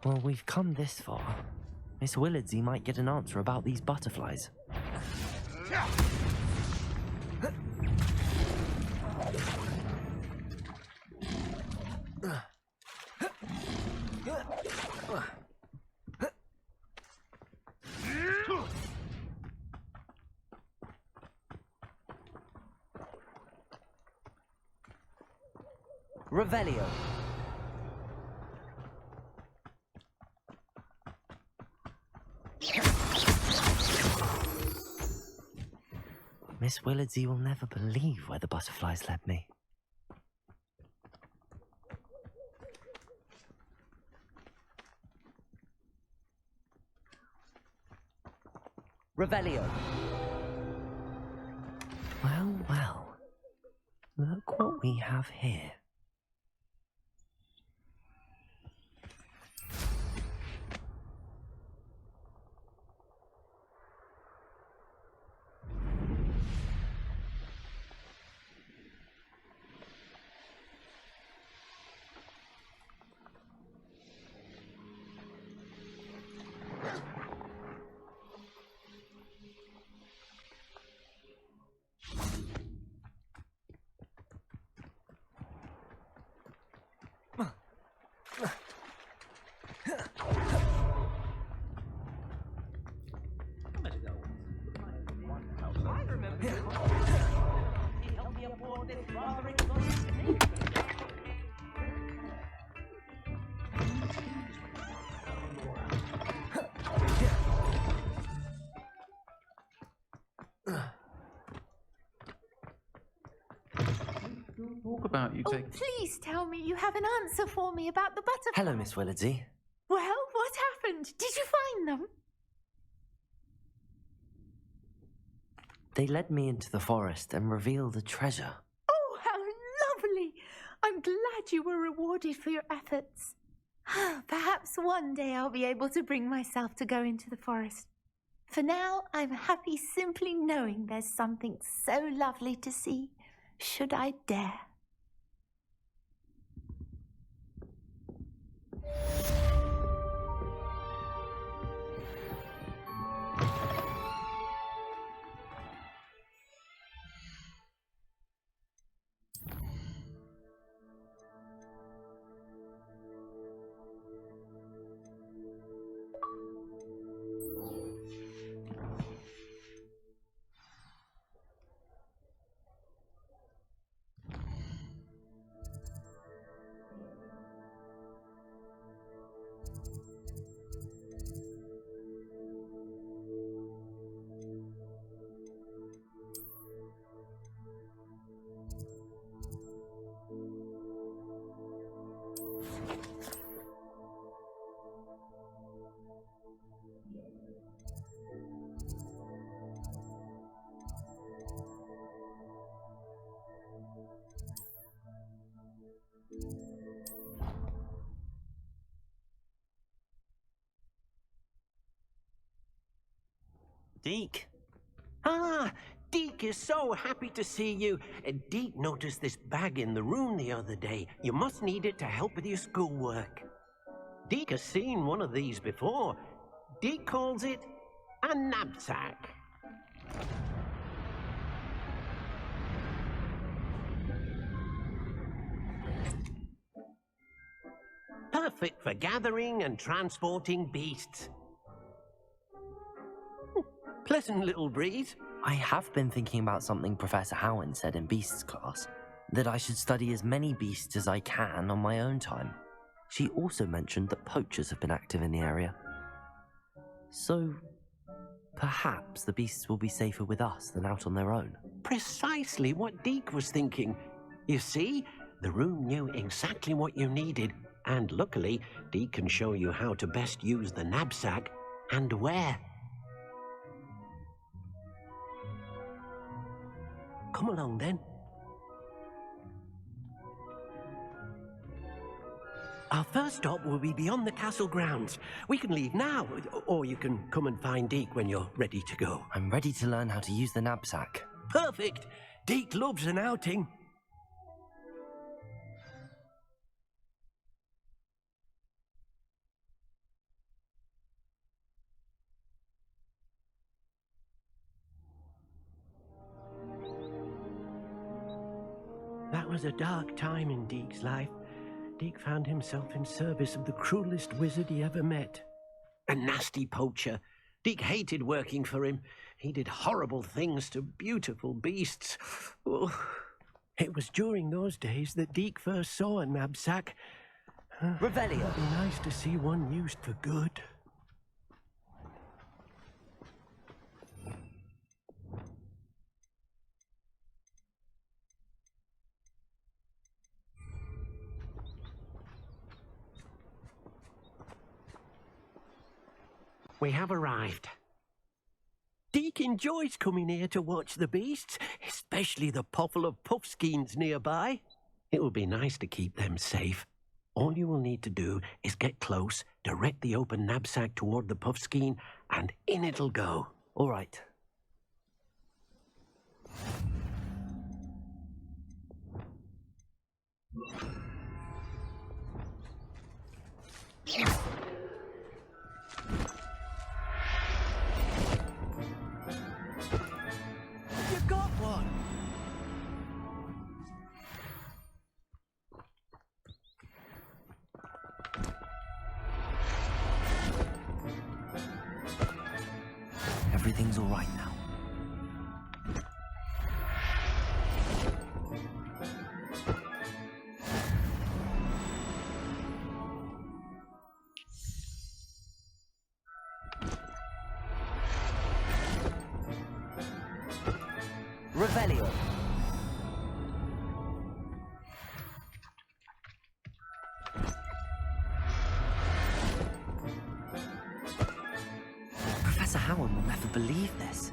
Well, we've come this far. Miss Willardsey might get an answer about these butterflies. Revelio. Miss Willardsey will never believe where the butterflies led me. Revelio. Well, well. Look what we have here. Talk about you take. Please tell me you have an answer for me about the butterfly. Hello, Miss Willardsey. Well, what happened? Did you find them? They led me into the forest and revealed a treasure. Oh, how lovely! I'm glad you were rewarded for your efforts. Perhaps one day I'll be able to bring myself to go into the forest. For now, I'm happy simply knowing there's something so lovely to see, should I dare. Deke. Ah, Deke is so happy to see you. Deke noticed this bag in the room the other day. You must need it to help with your schoolwork. Deke has seen one of these before. Deke calls it a knapsack. Perfect for gathering and transporting beasts. Pleasant little breeze. I have been thinking about something Professor Howin said in Beasts class, that I should study as many beasts as I can on my own time. She also mentioned that poachers have been active in the area. So, perhaps the beasts will be safer with us than out on their own. Precisely what Deke was thinking. You see, the room knew exactly what you needed, and luckily, Deke can show you how to best use the knapsack and where. Come along, then. Our first stop will be beyond the castle grounds. We can leave now, or you can come and find Deke when you're ready to go. I'm ready to learn how to use the knapsack. Perfect! Deke loves an outing. was a dark time in Deke's life. Deke found himself in service of the cruelest wizard he ever met. A nasty poacher. Deke hated working for him. He did horrible things to beautiful beasts. Oh. It was during those days that Deke first saw a knapsack. Revelio. It'd be nice to see one used for good. We have arrived. Deke enjoys coming here to watch the beasts, especially the potful of puffskeins nearby. It will be nice to keep them safe. All you will need to do is get close, direct the open knapsack toward the puffskein, and in it'll go. All right. You got one! Everything's all right now. Revelio. Professor Howard will never believe this.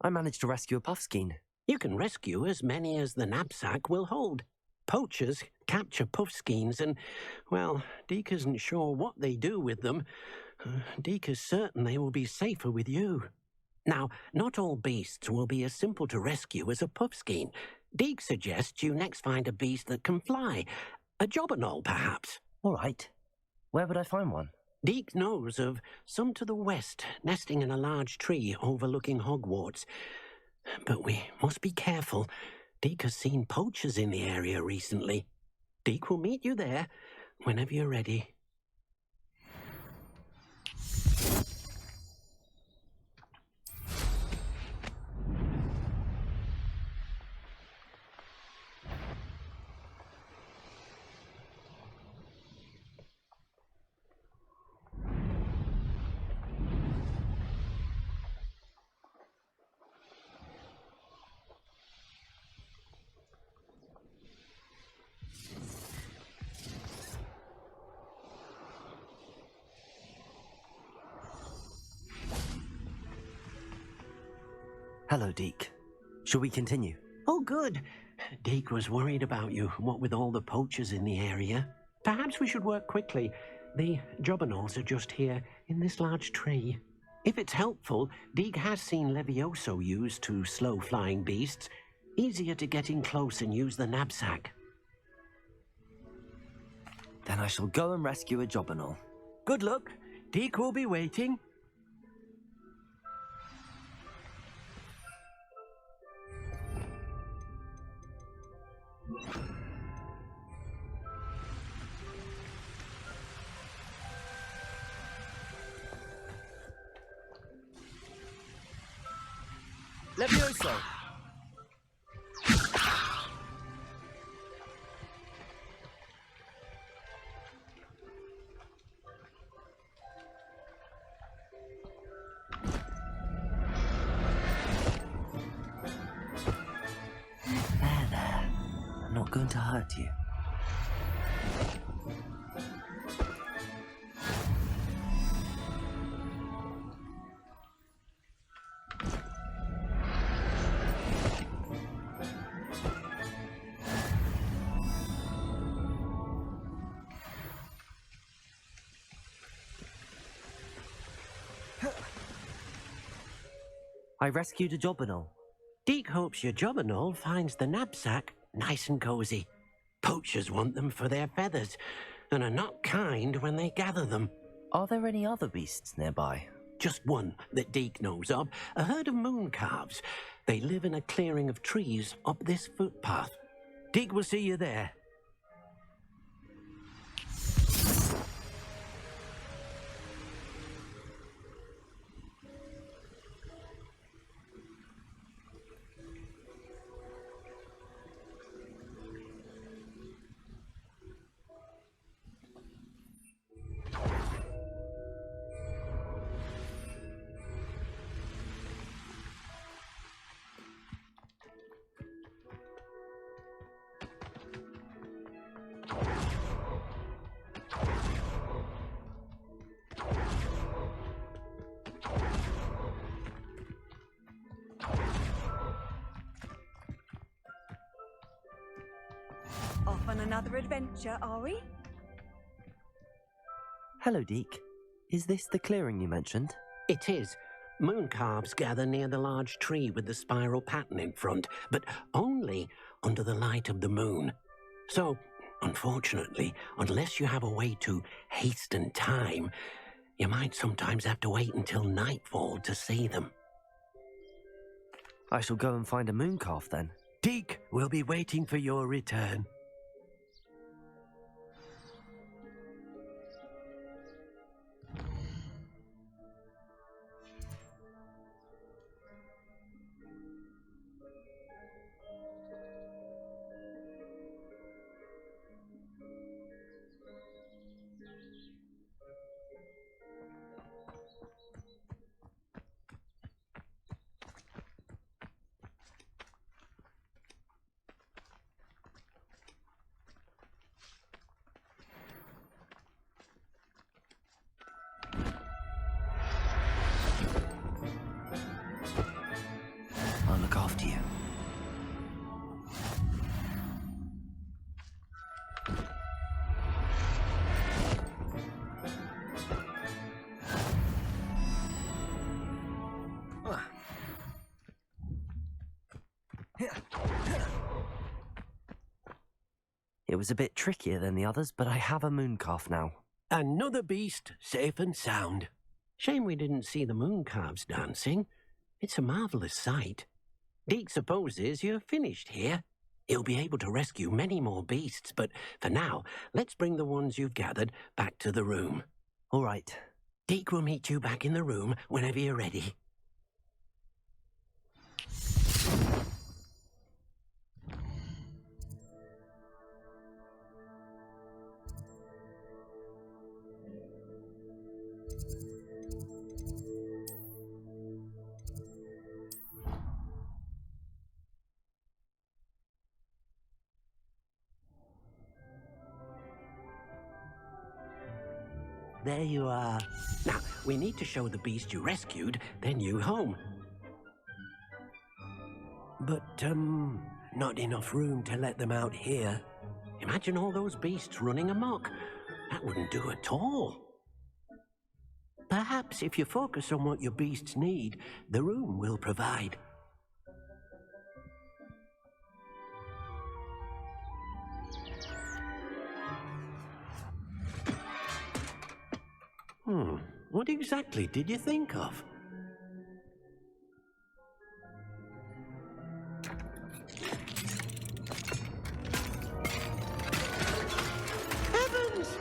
I managed to rescue a puffskein. You can rescue as many as the knapsack will hold. Poachers capture puffskeins and, well, Deke isn't sure what they do with them. Deke is certain they will be safer with you. Now, not all beasts will be as simple to rescue as a puffskein. Deke suggests you next find a beast that can fly. A jobberknoll, perhaps. All right. Where would I find one? Deke knows of some to the west, nesting in a large tree overlooking HogWarts. But we must be careful. Deke has seen poachers in the area recently. Deke will meet you there whenever you're ready. Hello, Deke. Shall we continue? Oh, good. Deke was worried about you, what with all the poachers in the area. Perhaps we should work quickly. The jobberknolls are just here, in this large tree. If it's helpful, Deke has seen Levioso used to slow flying beasts. Easier to get in close and use the knapsack. Then I shall go and rescue a jobberknoll. Good luck. Deke will be waiting. Levioso! There. I'm not going to hurt you. I rescued a jobberknoll. Deke hopes your jobberknoll finds the knapsack nice and cozy. Poachers want them for their feathers, and are not kind when they gather them. Are there any other beasts nearby? Just one that Deke knows of, a herd of moon calves. They live in a clearing of trees up this footpath. Deke will see you there. Off on another adventure, are we? Hello, Deke. Is this the clearing you mentioned? It is. Moon calves gather near the large tree with the spiral pattern in front, but only under the light of the moon. So, unfortunately, unless you have a way to hasten time, you might sometimes have to wait until nightfall to see them. I shall go and find a moon calf then. Deke will be waiting for your return. I'll look after you. It was a bit trickier than the others, but I have a moon calf now. Another beast, safe and sound. Shame we didn't see the moon calves dancing. It's a marvellous sight. Deke supposes you're finished here. He'll be able to rescue many more beasts, but for now, let's bring the ones you've gathered back to the room. All right. Deke will meet you back in the room whenever you're ready. There you are. Now, we need to show the beast you rescued their new home. But, not enough room to let them out here. Imagine all those beasts running amok. That wouldn't do at all. Perhaps if you focus on what your beasts need, the room will provide. What exactly did you think of? Heavens!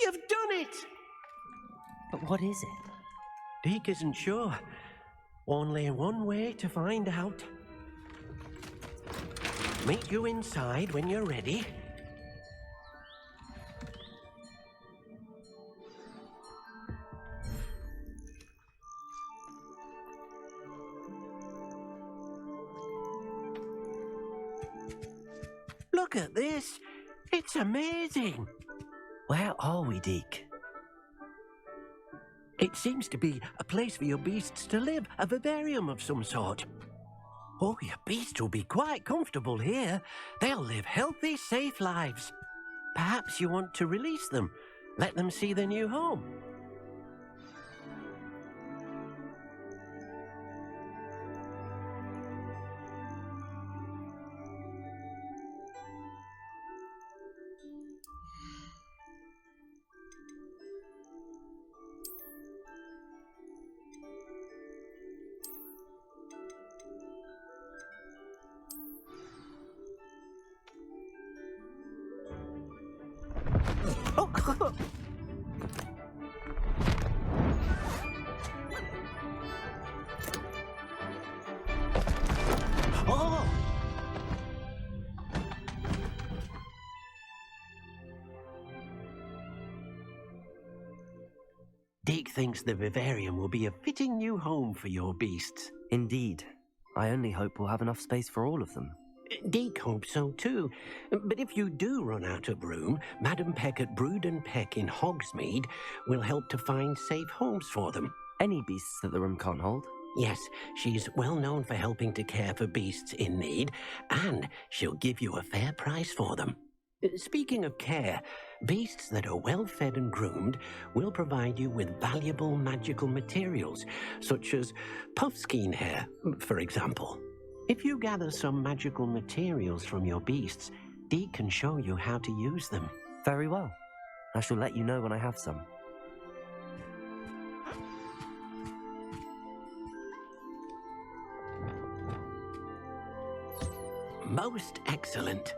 You've done it! But what is it? Deke isn't sure. Only one way to find out. Meet you inside when you're ready. Look at this. It's amazing. Where are we, Deke? It seems to be a place for your beasts to live, a vivarium of some sort. Oh, your beasts will be quite comfortable here. They'll live healthy, safe lives. Perhaps you want to release them, let them see their new home. Oh! Deke thinks the vivarium will be a fitting new home for your beasts. Indeed. I only hope we'll have enough space for all of them. Deke hopes so too. But if you do run out of room, Madam Peck at Brood and Peck in Hogsmeade will help to find safe homes for them. Any beasts that the room can't hold? Yes, she's well known for helping to care for beasts in need, and she'll give you a fair price for them. Speaking of care, beasts that are well fed and groomed will provide you with valuable magical materials, such as puffskein hair, for example. If you gather some magical materials from your beasts, Deke can show you how to use them. Very well. I shall let you know when I have some. Most excellent.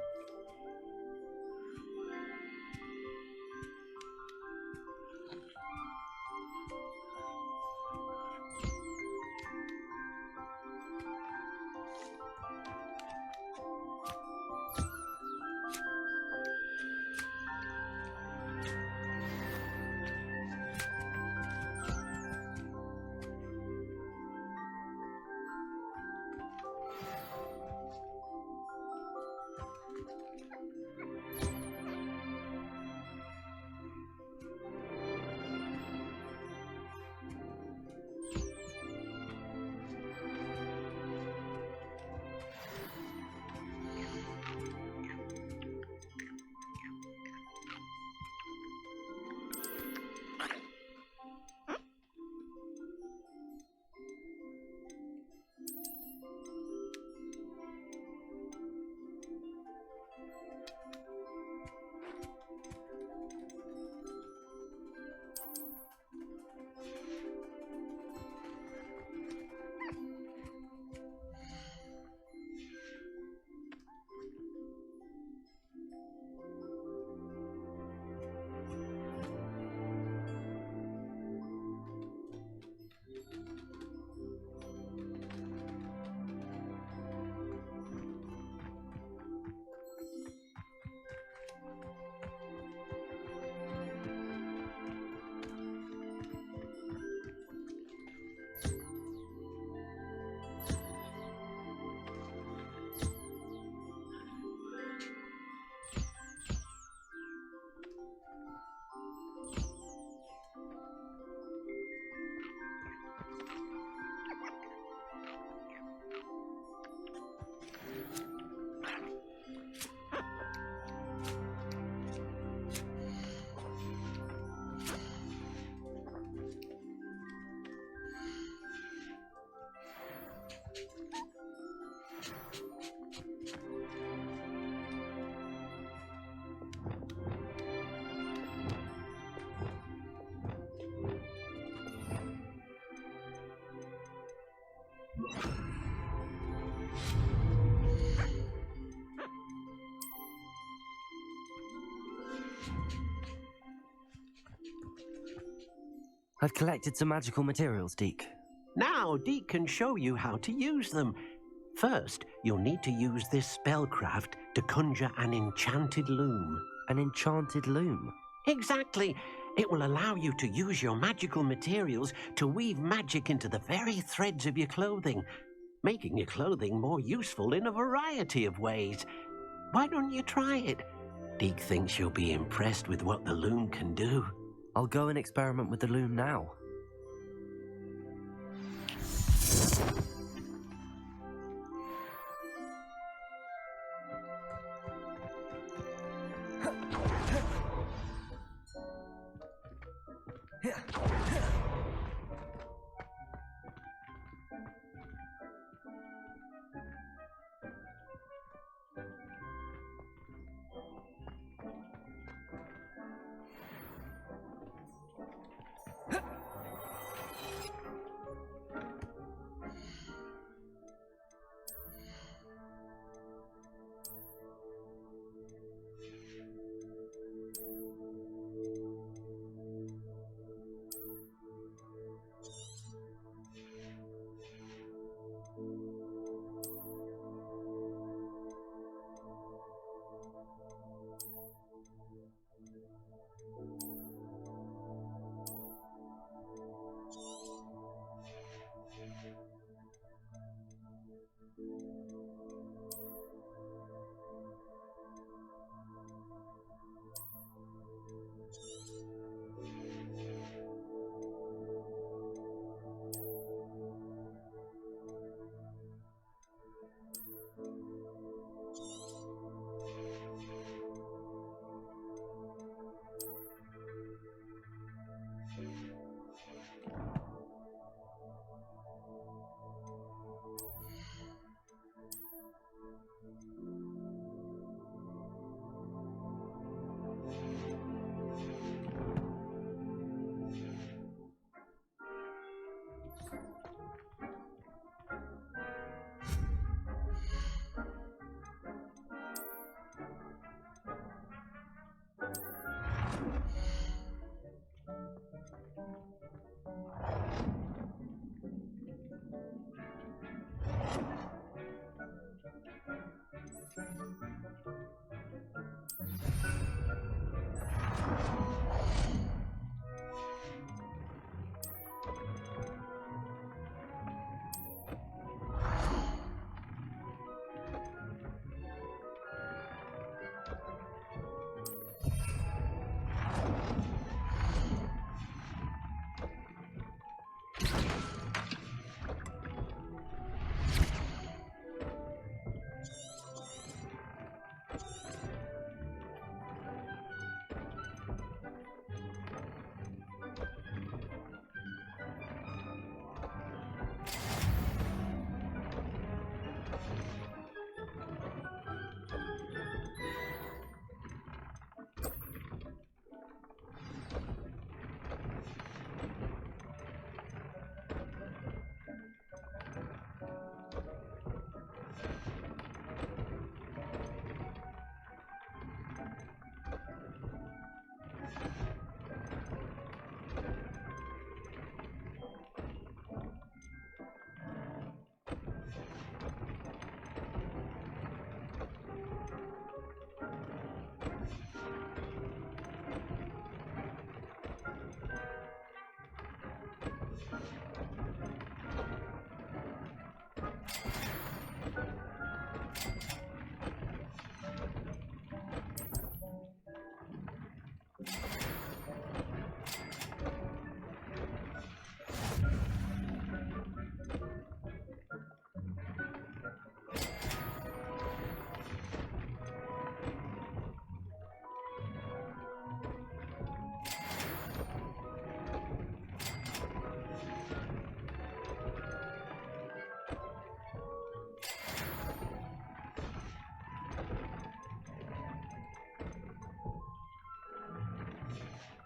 I've collected some magical materials, Deke. Now Deke can show you how to use them. First, you'll need to use this spellcraft to conjure an enchanted loom. An enchanted loom? Exactly. It will allow you to use your magical materials to weave magic into the very threads of your clothing, making your clothing more useful in a variety of ways. Why don't you try it? Deke thinks you'll be impressed with what the loom can do. I'll go and experiment with the loom now.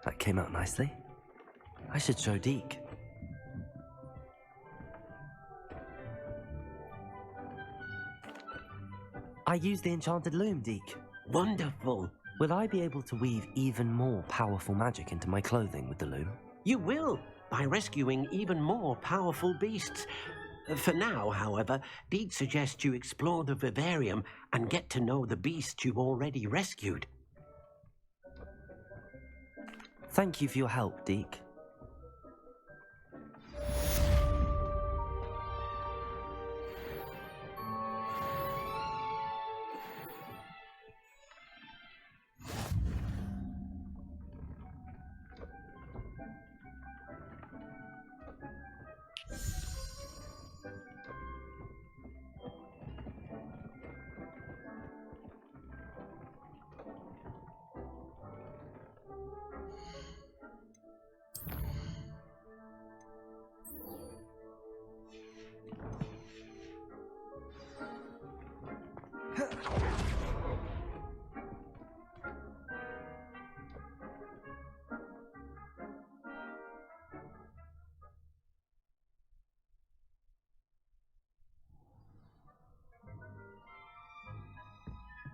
That came out nicely. I should show Deke. I used the enchanted loom, Deke. Wonderful. Will I be able to weave even more powerful magic into my clothing with the loom? You will, by rescuing even more powerful beasts. For now, however, Deke suggests you explore the vivarium and get to know the beasts you've already rescued. Thank you for your help, Deke.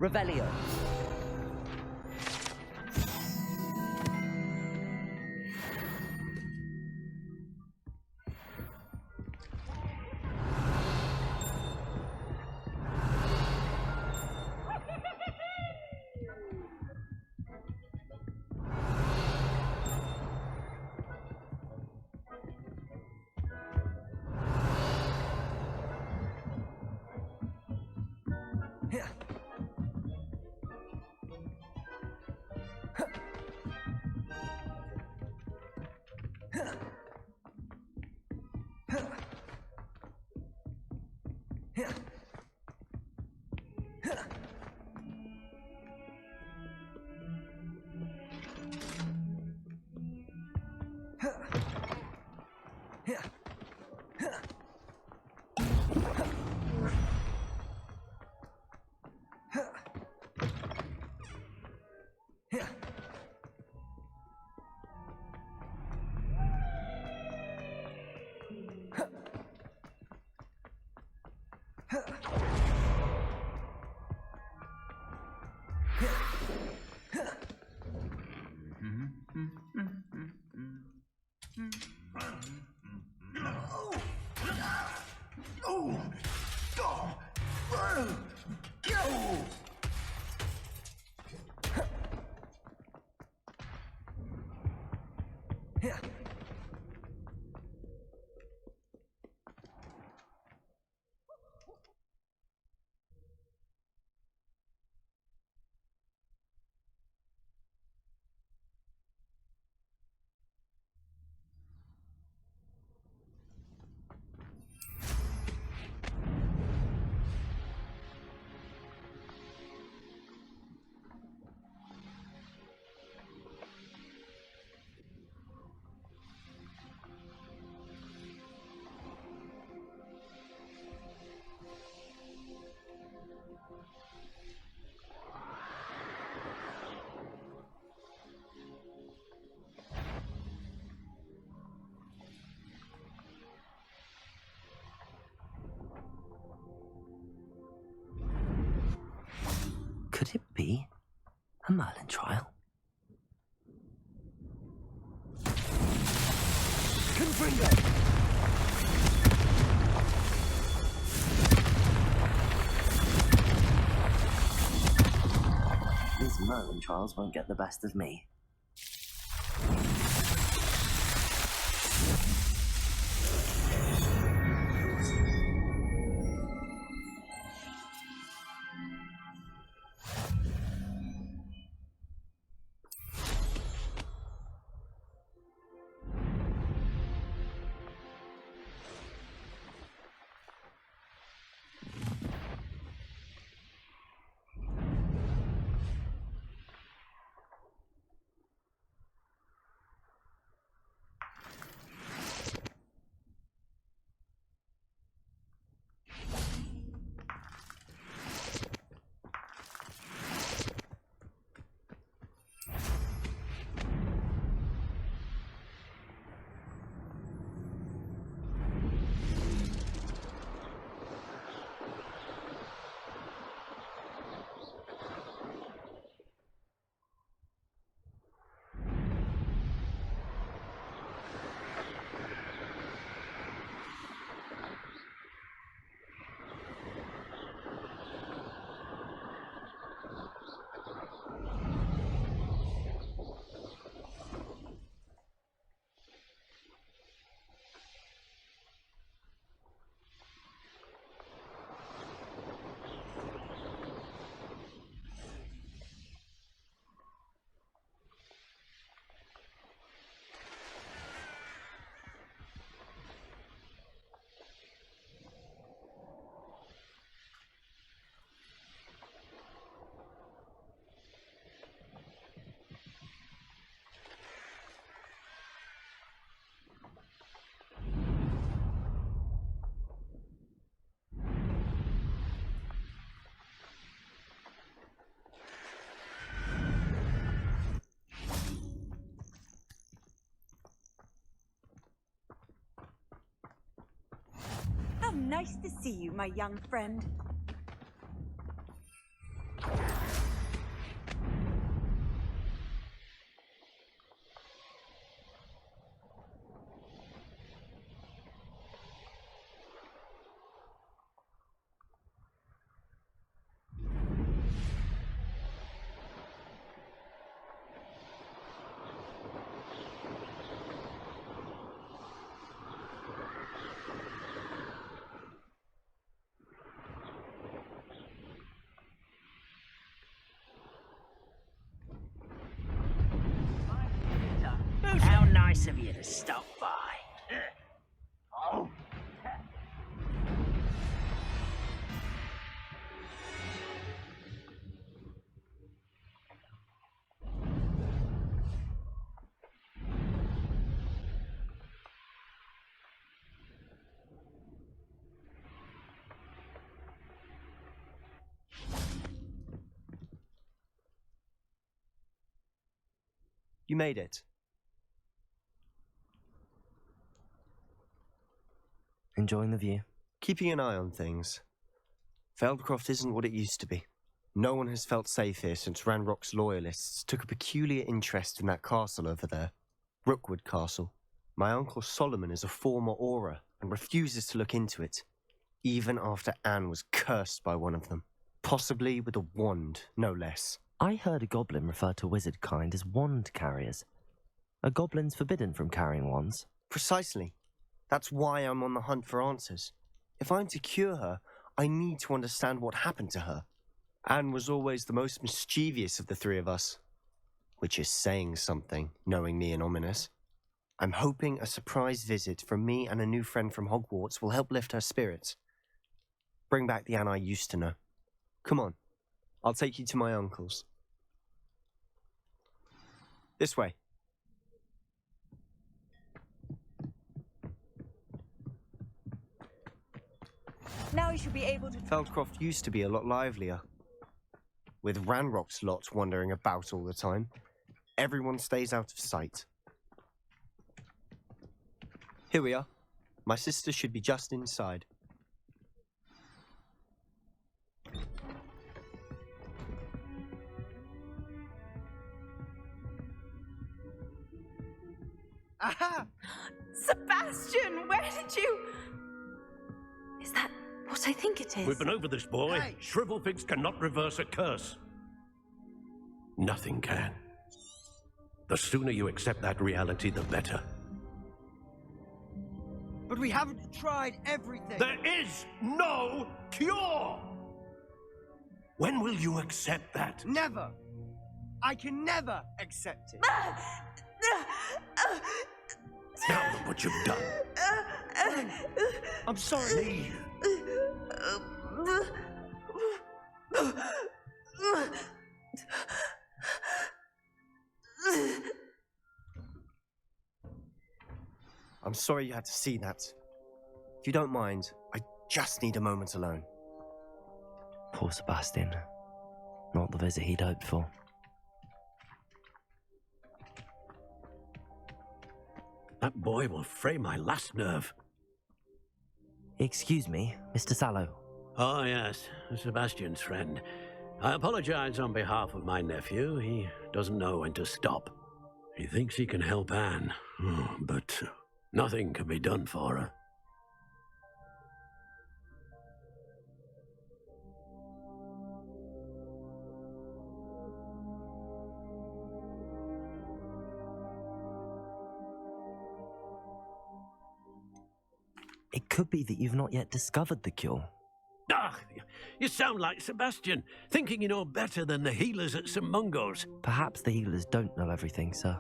Revelio. Could it be a Merlin trial? These Merlin trials won't get the best of me. How nice to see you, my young friend. How nice of you to stop by. You made it. Enjoying the view? Keeping an eye on things. Feldcroft isn't what it used to be. No one has felt safe here since Ranrock's loyalists took a peculiar interest in that castle over there. Rookwood Castle. My uncle Solomon is a former Auror and refuses to look into it, even after Anne was cursed by one of them. Possibly with a wand, no less. I heard a goblin refer to wizard kind as wand carriers. Are goblins forbidden from carrying wands? Precisely. That's why I'm on the hunt for answers. If I'm to cure her, I need to understand what happened to her. Anne was always the most mischievous of the three of us. Which is saying something, knowing me and Ominous. I'm hoping a surprise visit from me and a new friend from Hogwarts will help lift her spirits. Bring back the Anne I used to know. Come on, I'll take you to my uncle's. This way. Now you should be able to... Feldcroft used to be a lot livelier. With Ranrock's lot wandering about all the time, everyone stays out of sight. Here we are. My sister should be just inside. Aha! Sebastian, where did you... Is that what I think it is? We've been over this, boy. Hey. Shrivelfigs cannot reverse a curse. Nothing can. The sooner you accept that reality, the better. But we haven't tried everything. There is no cure! When will you accept that? Never. I can never accept it. Now look what you've done. I'm sorry. Leave. I'm sorry you had to see that. If you don't mind, I just need a moment alone. Poor Sebastian. Not the visit he'd hoped for. That boy will fray my last nerve. Excuse me, Mr. Sallow. Oh, yes, Sebastian's friend. I apologize on behalf of my nephew. He doesn't know when to stop. He thinks he can help Anne, but nothing can be done for her. It could be that you've not yet discovered the cure. Ah, you sound like Sebastian, thinking you know better than the healers at St. Mungo's. Perhaps the healers don't know everything, sir.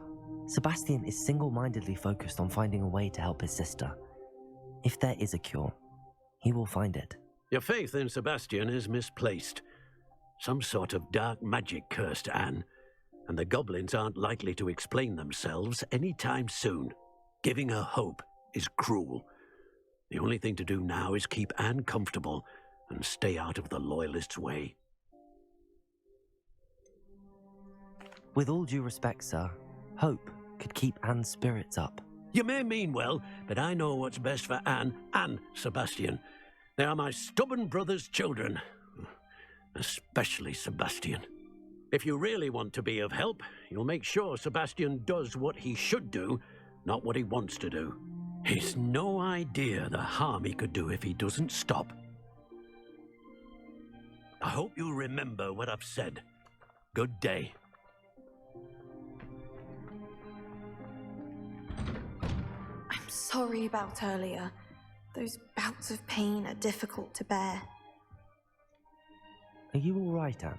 Sebastian is single-mindedly focused on finding a way to help his sister. If there is a cure, he will find it. Your faith in Sebastian is misplaced. Some sort of dark magic cursed Anne, and the goblins aren't likely to explain themselves anytime soon. Giving her hope is cruel. The only thing to do now is keep Anne comfortable and stay out of the Loyalists' way. With all due respect, sir, hope could keep Anne's spirits up. You may mean well, but I know what's best for Anne and Sebastian. They are my stubborn brother's children, especially Sebastian. If you really want to be of help, you'll make sure Sebastian does what he should do, not what he wants to do. He's no idea the harm he could do if he doesn't stop. I hope you'll remember what I've said. Good day. I'm sorry about earlier. Those bouts of pain are difficult to bear. Are you all right, Anne?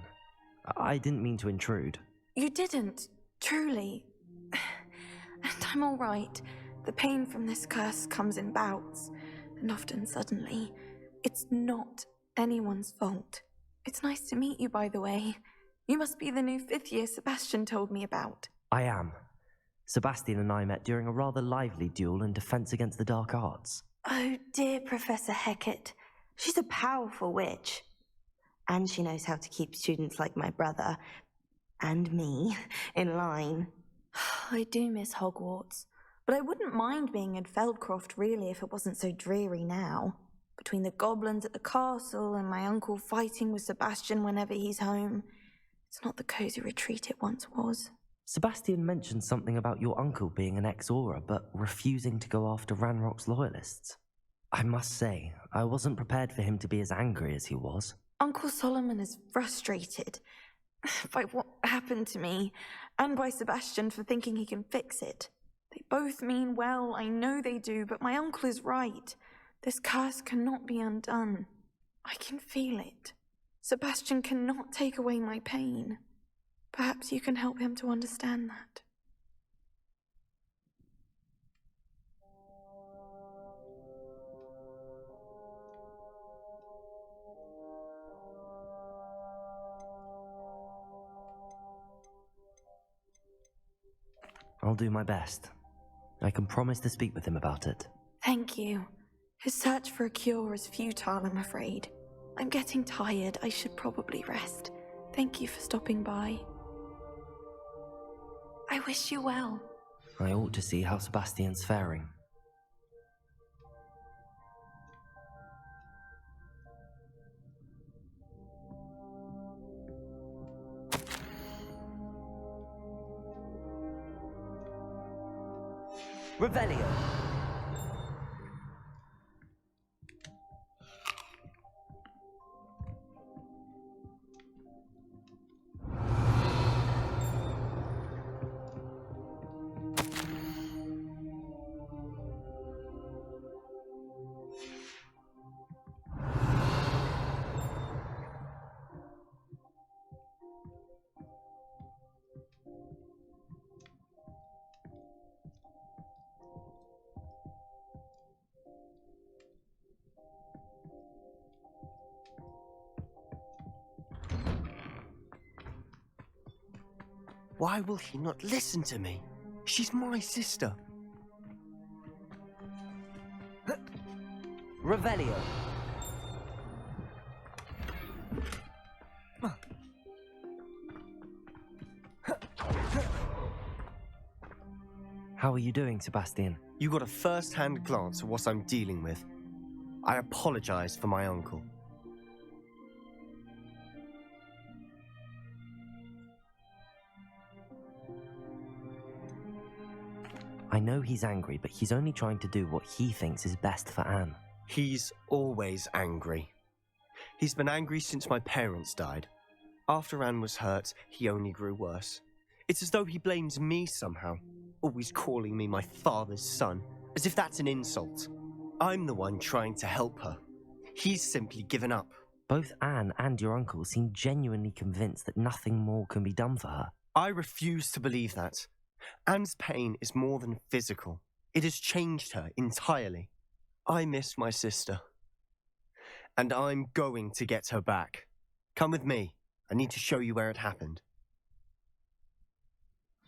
I didn't mean to intrude. You didn't, truly. And I'm all right. The pain from this curse comes in bouts, and often suddenly. It's not anyone's fault. It's nice to meet you, by the way. You must be the new 5th year Sebastian told me about. I am. Sebastian and I met during a rather lively duel in defense against the dark arts. Oh, dear Professor Hecat. She's a powerful witch. And she knows how to keep students like my brother, and me, in line. I do miss Hogwarts. But I wouldn't mind being in Feldcroft, really, if it wasn't so dreary now. Between the goblins at the castle and my uncle fighting with Sebastian whenever he's home. It's not the cozy retreat it once was. Sebastian mentioned something about your uncle being an ex-Auror, but refusing to go after Ranrock's Loyalists. I must say, I wasn't prepared for him to be as angry as he was. Uncle Solomon is frustrated by what happened to me, and by Sebastian for thinking he can fix it. They both mean well, I know they do, but my uncle is right. This curse cannot be undone. I can feel it. Sebastian cannot take away my pain. Perhaps you can help him to understand that. I'll do my best. I can promise to speak with him about it. Thank you. His search for a cure is futile, I'm afraid. I'm getting tired. I should probably rest. Thank you for stopping by. I wish you well. I ought to see how Sebastian's faring. Revelio. Why will he not listen to me? She's my sister. Revelio. How are you doing, Sebastian? You got a first-hand glance at what I'm dealing with. I apologize for my uncle. I know he's angry, but he's only trying to do what he thinks is best for Anne. He's always angry. He's been angry since my parents died. After Anne was hurt, he only grew worse. It's as though he blames me somehow, always calling me my father's son, as if that's an insult. I'm the one trying to help her. He's simply given up. Both Anne and your uncle seem genuinely convinced that nothing more can be done for her. I refuse to believe that. Anne's pain is more than physical. It has changed her entirely. I miss my sister. And I'm going to get her back. Come with me. I need to show you where it happened.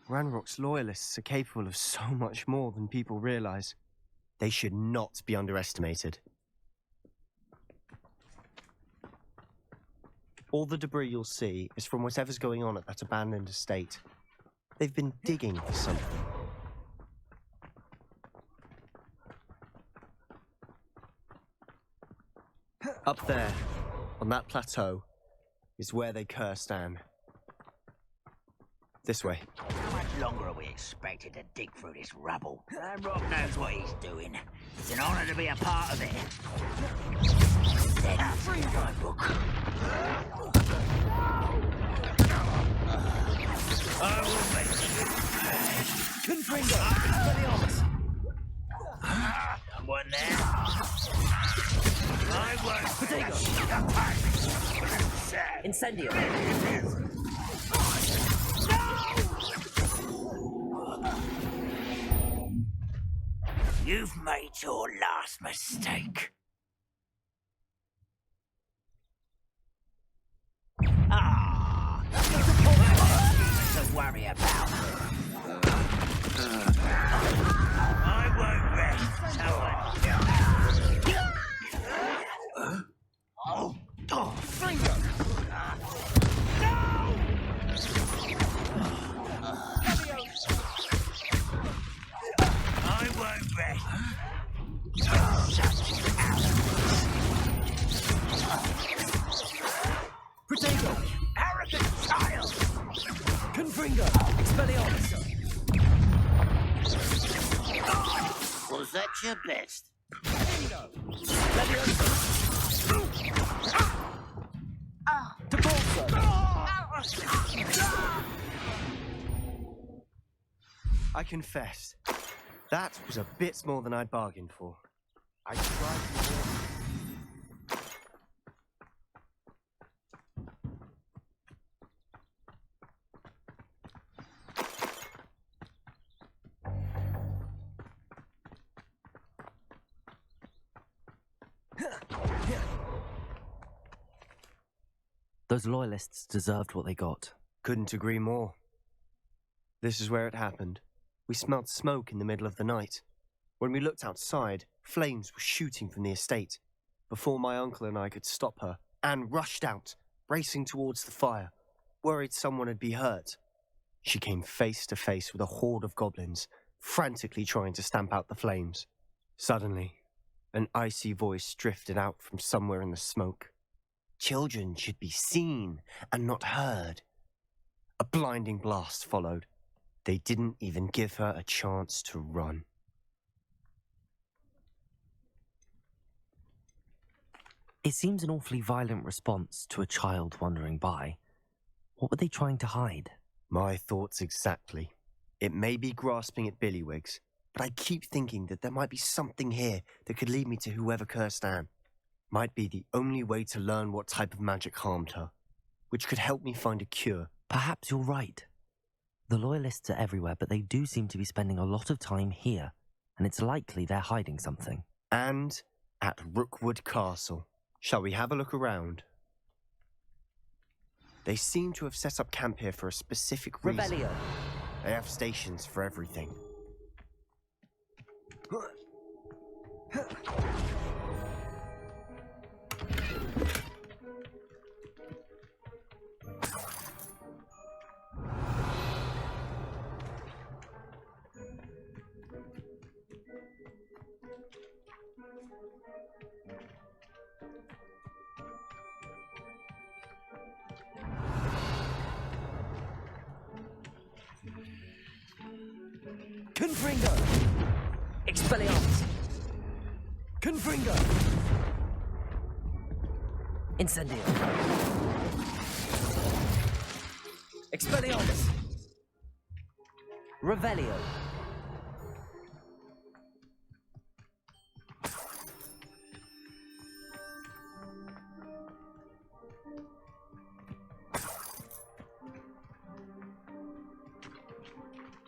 Ranrock's loyalists are capable of so much more than people realize. They should not be underestimated. All the debris you'll see is from whatever's going on at that abandoned estate. They've been digging for something. Up there, on that plateau, is where they cursed Anne. This way. How much longer are we expected to dig through this rubble? Rob knows what he's doing. It's an honor to be a part of it. Then free my book. I will make you. Confringo! Expelliarmus! Someone there? I won't. Potato! Incendio! You've made your last mistake. Ah! To worry about. I won't rest till Oh, finger! No! I won't rest. Potato! Arrogant child! Confringo! Expelliarmus! Was that your best? I confess, that was a bit more than I'd bargained for. I tried to warn you. Those loyalists deserved what they got. Couldn't agree more. This is where it happened. We smelled smoke in the middle of the night. When we looked outside, flames were shooting from the estate. Before my uncle and I could stop her, Anne rushed out, racing towards the fire, worried someone had been hurt. She came face to face with a horde of goblins, frantically trying to stamp out the flames. Suddenly, an icy voice drifted out from somewhere in the smoke. Children should be seen and not heard. A blinding blast followed. They didn't even give her a chance to run. It seems an awfully violent response to a child wandering by. What were they trying to hide? My thoughts exactly. It may be grasping at billywhigs, but I keep thinking that there might be something here that could lead me to whoever cursed Anne. Might be the only way to learn what type of magic harmed her, which could help me find a cure. Perhaps you're right. The Loyalists are everywhere, but they do seem to be spending a lot of time here, and it's likely they're hiding something. And at Rookwood Castle. Shall we have a look around? They seem to have set up camp here for a specific reason. Revelio. They have stations for everything. Confringo! Expelliarmus! Confringo! Incendio! Expelliarmus! Revelio!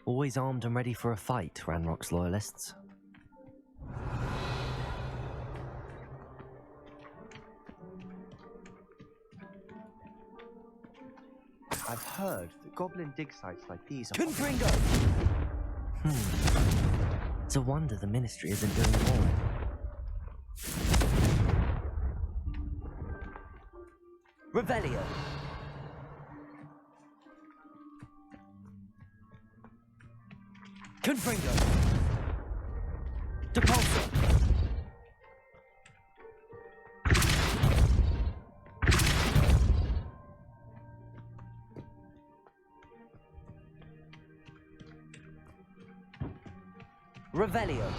Always armed and ready for a fight, Ranrock's loyalists. I've heard that goblin dig sites like these are... Confringo! It's a wonder the Ministry isn't doing more. Revelio! Confringo! Depulso! Revelio!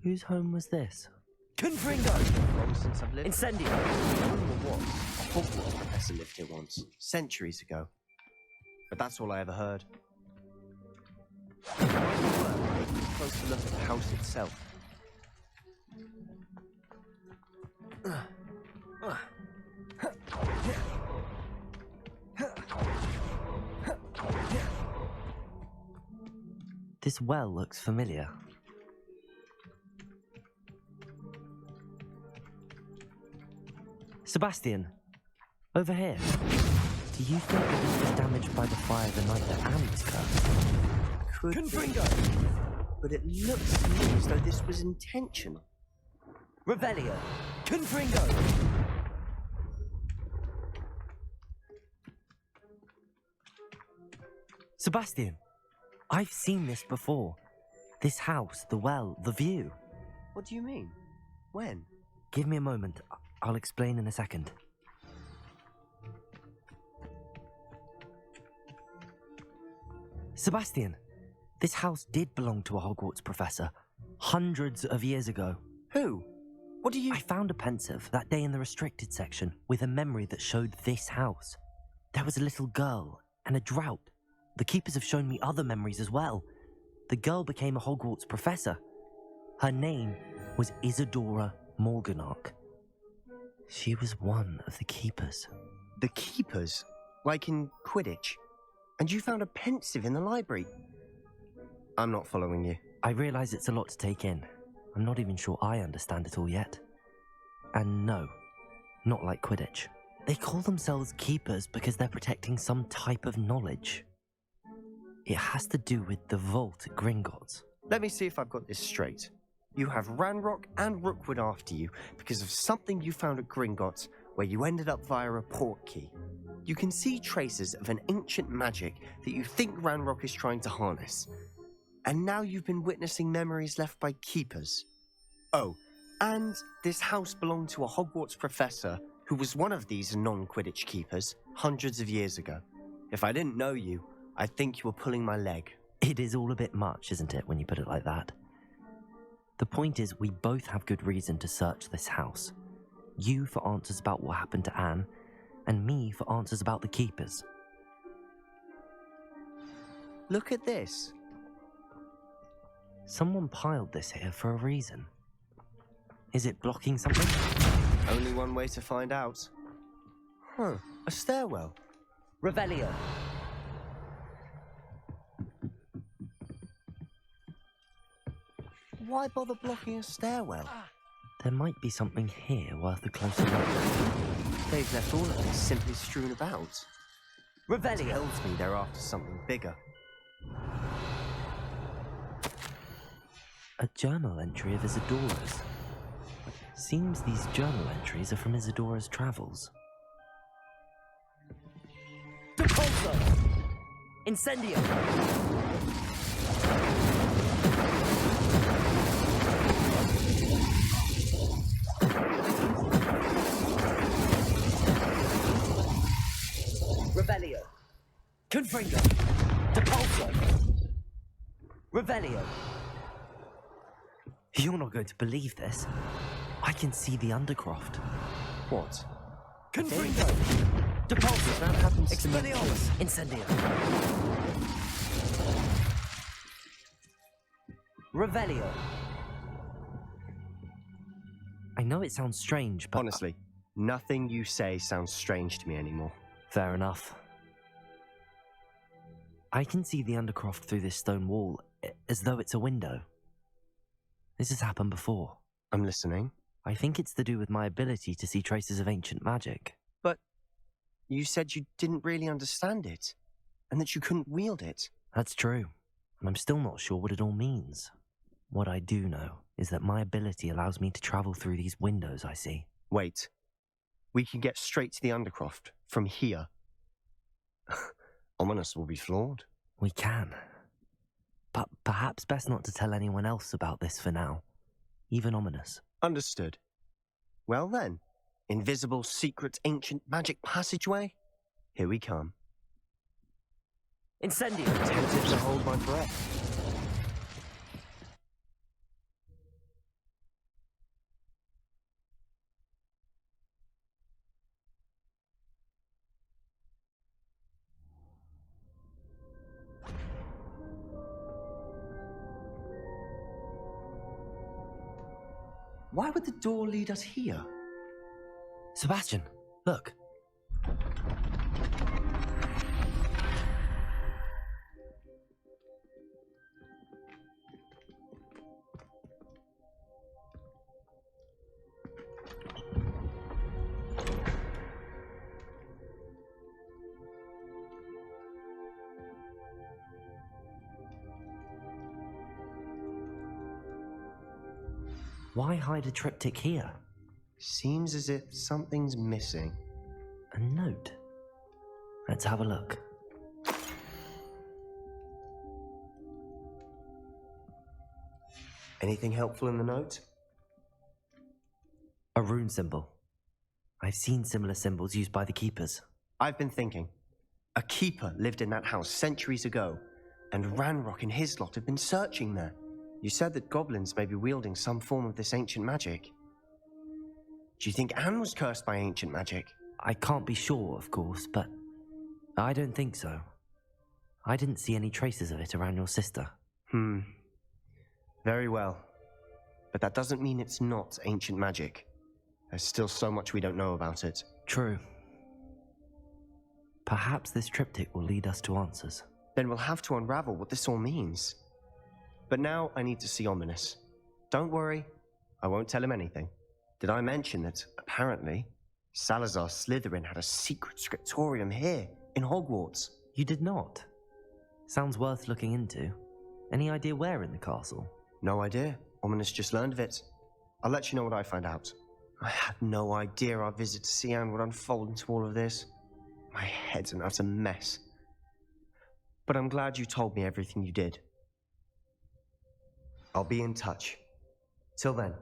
Whose home was this? Confringo! Long since I've lived. Incendio! Rumor was a HogWarts professor lived here once, centuries ago. But that's all I ever heard. Taking a closer look at the house itself. This well looks familiar. Sebastian, over here. Do you think that this was damaged by the fire the night that Anne was cursed? Could be. But it looks to me as though this was intentional. Revelio! Confringo! Sebastian, I've seen this before. This house, the well, the view. What do you mean? When? Give me a moment. I'll explain in a second. Sebastian, this house did belong to a Hogwarts professor hundreds of years ago. Who? What do you... I found a pensive that day in the restricted section with a memory that showed this house. There was a little girl and a drought. The keepers have shown me other memories as well. The girl became a Hogwarts professor. Her name was Isadora Morganach. She was one of the keepers. The keepers? Like in Quidditch? And you found a pensive in the library? I'm not following you. I realize it's a lot to take in. I'm not even sure I understand it all yet. And no, not like Quidditch. They call themselves keepers because they're protecting some type of knowledge. It has to do with the vault at Gringotts. Let me see if I've got this straight. You have Ranrock and Rookwood after you because of something you found at Gringotts where you ended up via a port key. You can see traces of an ancient magic that you think Ranrock is trying to harness. And now you've been witnessing memories left by keepers. Oh, and this house belonged to a Hogwarts professor who was one of these non-Quidditch keepers hundreds of years ago. If I didn't know you, I'd think you were pulling my leg. It is all a bit much, isn't it, when you put it like that? The point is, we both have good reason to search this house. You for answers about what happened to Anne, and me for answers about the keepers. Look at this. Someone piled this here for a reason. Is it blocking something? Only one way to find out. Huh, a stairwell. Revelio. Why bother blocking a stairwell? There might be something here worth a closer look. They've left all of this simply strewn about. Revelio. Tells me they're after something bigger. A journal entry of Isadora's. Seems these journal entries are from Isadora's travels. Depulso! Incendio! Revelio! Confringo! Depulso! Revelio! You're not going to believe this. I can see the Undercroft. What? Confringo! Depulso! That happens to me. Expelliarmus! Incendio! Revelio! I know it sounds strange, but... Honestly, nothing you say sounds strange to me anymore. Fair enough. I can see the Undercroft through this stone wall, as though it's a window. This has happened before. I'm listening. I think it's to do with my ability to see traces of ancient magic. But you said you didn't really understand it, and that you couldn't wield it. That's true, and I'm still not sure what it all means. What I do know is that my ability allows me to travel through these windows I see. Wait. We can get straight to the Undercroft from here. Ominous will be flawed. We can. But perhaps best not to tell anyone else about this for now. Even Ominous. Understood. Well then, invisible, secret, ancient magic passageway? Here we come. Incendio! Tempted to hold my breath. Why would the door lead us here? Sebastian, look. Why hide a triptych here? Seems as if something's missing. A note. Let's have a look. Anything helpful in the note? A rune symbol. I've seen similar symbols used by the keepers. I've been thinking. A keeper lived in that house centuries ago, and Ranrock and his lot have been searching there. You said that goblins may be wielding some form of this ancient magic. Do you think Anne was cursed by ancient magic? I can't be sure, of course, but I don't think so. I didn't see any traces of it around your sister. Very well. But that doesn't mean it's not ancient magic. There's still so much we don't know about it. True. Perhaps this triptych will lead us to answers. Then we'll have to unravel what this all means. But now I need to see Ominous. Don't worry, I won't tell him anything. Did I mention that, apparently, Salazar Slytherin had a secret scriptorium here, in Hogwarts? You did not? Sounds worth looking into. Any idea where in the castle? No idea. Ominous just learned of it. I'll let you know what I find out. I had no idea our visit to see Anne would unfold into all of this. My head's an utter mess. But I'm glad you told me everything you did. I'll be in touch. Till then.